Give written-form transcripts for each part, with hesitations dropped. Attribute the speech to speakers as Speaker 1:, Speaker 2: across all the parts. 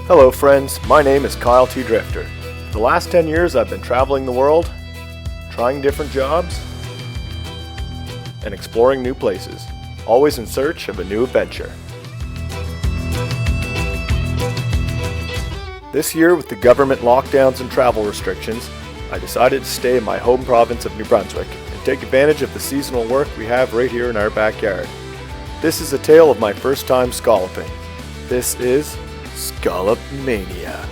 Speaker 1: Hello friends, my name is Kyle T. Drifter. For the last 10 years I've been traveling the world, trying different jobs, and exploring new places, always in search of a new adventure. This year, with the government lockdowns and travel restrictions, I decided to stay in my home province of New Brunswick and take advantage of the seasonal work we have right here in our backyard. This is a tale of my first time scalloping. This is Scallop Mania.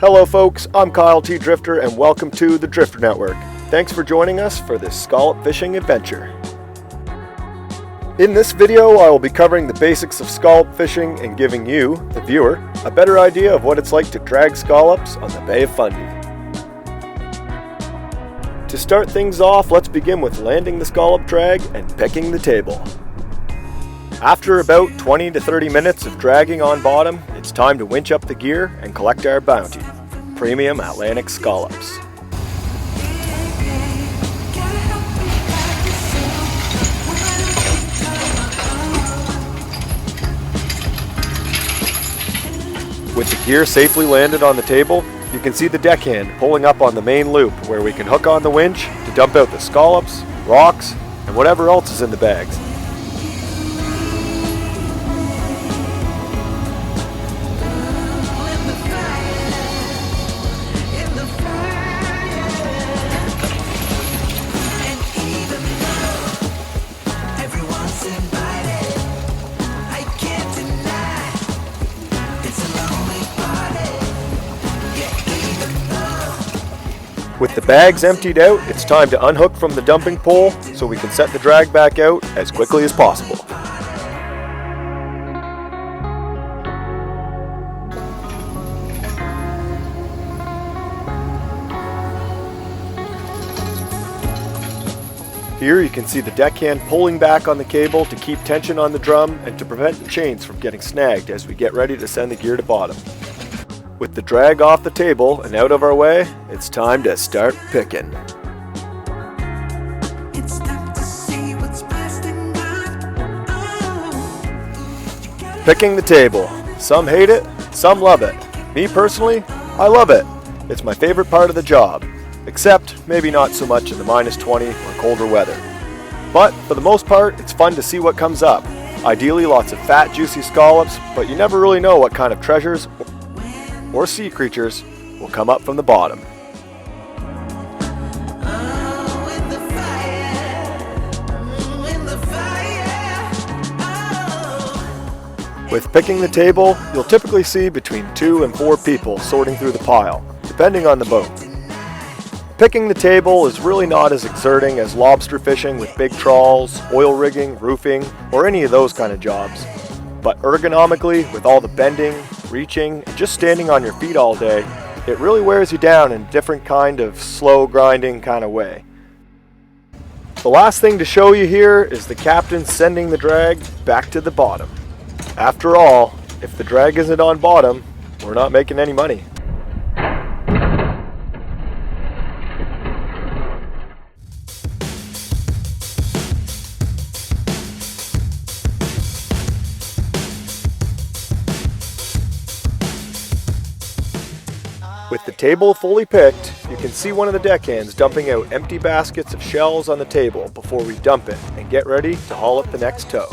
Speaker 1: Hello folks, I'm Kyle T. Drifter and welcome to the Drifter Network. Thanks for joining us for this scallop fishing adventure. In this video, I will be covering the basics of scallop fishing and giving you, the viewer, a better idea of what it's like to drag scallops on the Bay of Fundy. To start things off, let's begin with landing the scallop drag and picking the table. After about 20 to 30 minutes of dragging on bottom, it's time to winch up the gear and collect our bounty, premium Atlantic scallops. With the gear safely landed on the table, you can see the deckhand pulling up on the main loop where we can hook on the winch to dump out the scallops, rocks, and whatever else is in the bags. With the bags emptied out, it's time to unhook from the dumping pole so we can set the drag back out as quickly as possible. Here you can see the deckhand pulling back on the cable to keep tension on the drum and to prevent the chains from getting snagged as we get ready to send the gear to bottom. With the drag off the table and out of our way, it's time to start picking. Picking the table. Some hate it, some love it. Me personally, I love it. It's my favorite part of the job, except maybe not so much in the -20 or colder weather. But for the most part, it's fun to see what comes up. Ideally lots of fat, juicy scallops, but you never really know what kind of treasures or sea creatures will come up from the bottom. With picking the table, you'll typically see between 2 and 4 people sorting through the pile, depending on the boat. Picking the table is really not as exerting as lobster fishing with big trawls, oil rigging, roofing, or any of those kind of jobs. But ergonomically, with all the bending, reaching, and just standing on your feet all day, it really wears you down in a different kind of slow grinding kind of way. The last thing to show you here is the captain sending the drag back to the bottom. After all, if the drag isn't on bottom, we're not making any money. With the table fully picked, you can see one of the deckhands dumping out empty baskets of shells on the table before we dump it and get ready to haul up the next tow.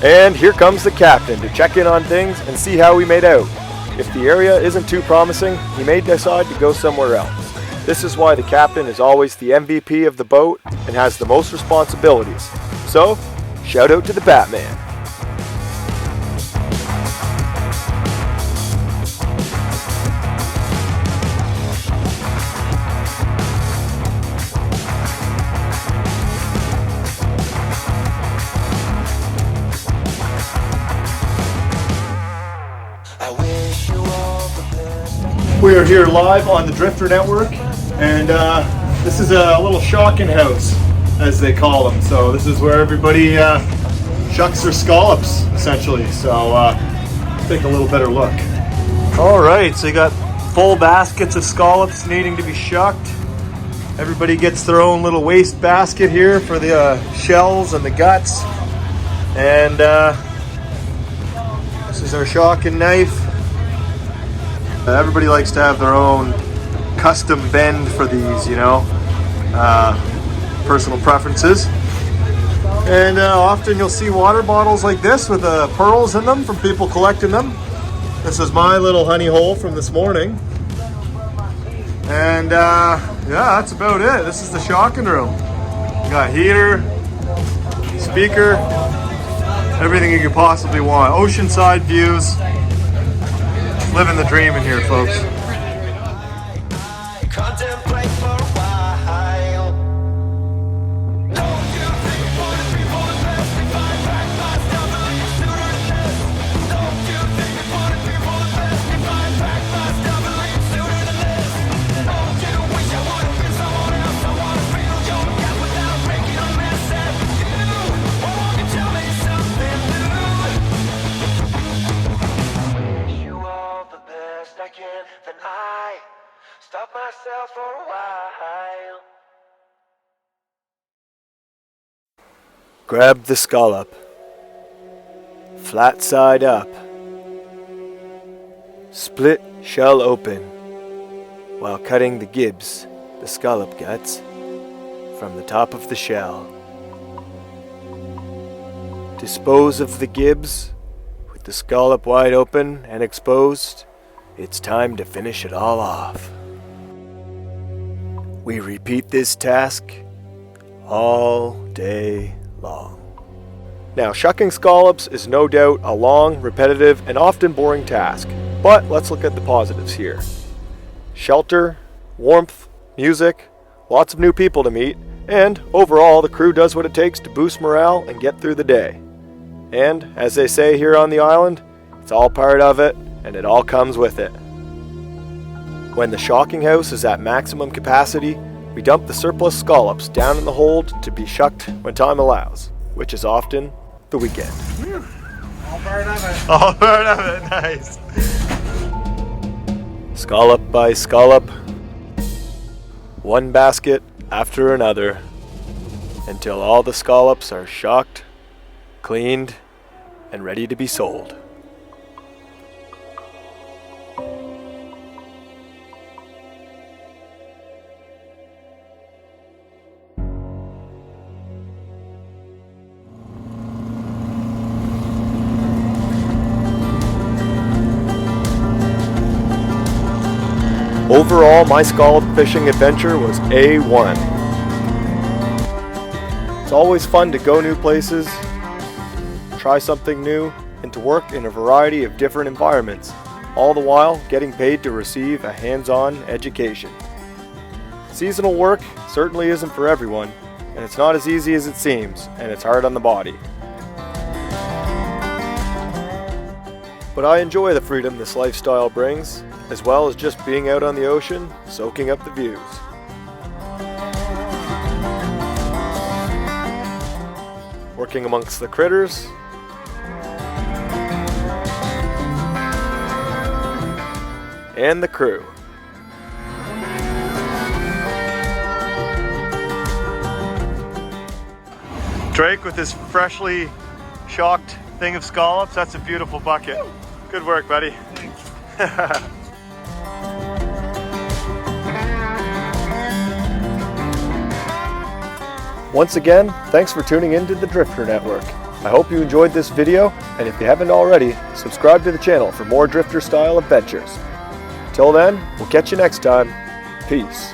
Speaker 1: And here comes the captain to check in on things and see how we made out. If the area isn't too promising, he may decide to go somewhere else. This is why the captain is always the MVP of the boat and has the most responsibilities. So, shout out to the Batman. We are here live on the Drifter Network, and this is a little shocking house, as they call them. So this is where everybody shucks their scallops, essentially. So take a little better look. All right, so you got full baskets of scallops needing to be shucked. Everybody gets their own little waste basket here for the shells and the guts. And this is our shocking knife. Everybody likes to have their own custom bend for these, you know, personal preferences. And often you'll see water bottles like this with pearls in them from people collecting them. This is my little honey hole from this morning. And yeah, that's about it. This is the shocking room. You got heater, speaker, everything you could possibly want. Oceanside views. Living the dream in here, folks.
Speaker 2: Then I stop myself for a while.
Speaker 1: Grab the scallop, flat side up, split shell open, while cutting the gibs, the scallop guts, from the top of the shell. Dispose of the gibs, with the scallop wide open and exposed. It's time to finish it all off. We repeat this task all day long. Now, shucking scallops is no doubt a long, repetitive, and often boring task, but let's look at the positives here. Shelter, warmth, music, lots of new people to meet, and overall the crew does what it takes to boost morale and get through the day. And, as they say here on the island, it's all part of it, and it all comes with it. When the shocking house is at maximum capacity, we dump the surplus scallops down in the hold to be shucked when time allows, which is often the weekend.
Speaker 2: All part of it.
Speaker 1: All part of it, nice. Scallop by scallop, one basket after another, until all the scallops are shocked, cleaned, and ready to be sold. Overall, my scallop fishing adventure was A1. It's always fun to go new places, try something new, and to work in a variety of different environments, all the while getting paid to receive a hands-on education. Seasonal work certainly isn't for everyone, and it's not as easy as it seems, and it's hard on the body. But I enjoy the freedom this lifestyle brings, as well as just being out on the ocean, soaking up the views. Working amongst the critters, and the crew. Drake with his freshly shocked thing of scallops. That's a beautiful bucket. Good work, buddy. Once again, thanks for tuning in to the Drifter Network. I hope you enjoyed this video, and if you haven't already, subscribe to the channel for more drifter style adventures. Till then, we'll catch you next time. Peace.